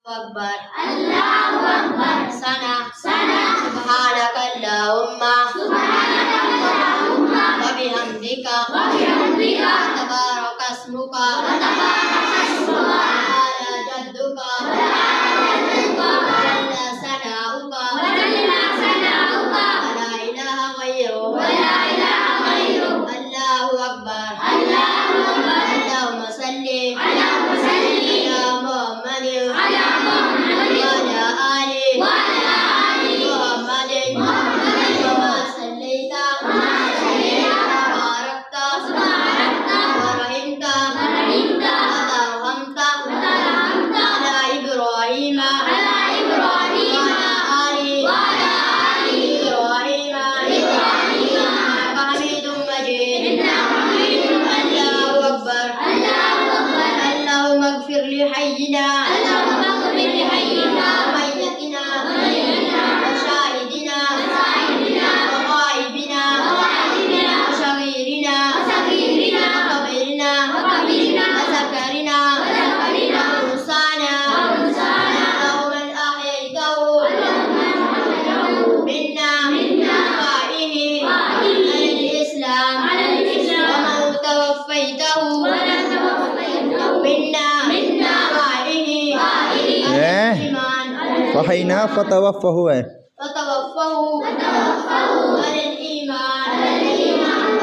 أكبر الله أكبر سنة سبحانك اللهم وبحمدك تبارك اسمك وتعالى جدك وجل ثناؤك ولا إله غيرك الله أكبر اللهم صل على محمد وعلى آل محمد كما صليت وباركت ورحمت وترحمت على إبراهيم وعلى آل إبراهيم إنك حميد مجيد الله أكبر اللهم اغفر لحينا وميتنا وشاهدنا وغائبنا وصغيرنا وكبيرنا وذكرنا وأنثانا ومن أحييته منا بقائه على الإسلام ومن توفيته منا بقائه على الإيمان فحينا فتوفه है وتوفه على الإيمان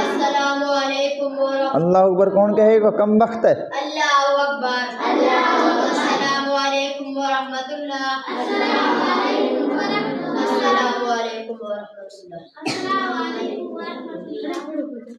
السلام عليكم ورحمة अल्लाह अकबर कौन कहेगा कम वक्त है الله أكبر السلام عليكم ورحمة الله السلام عليكم ورحمة الله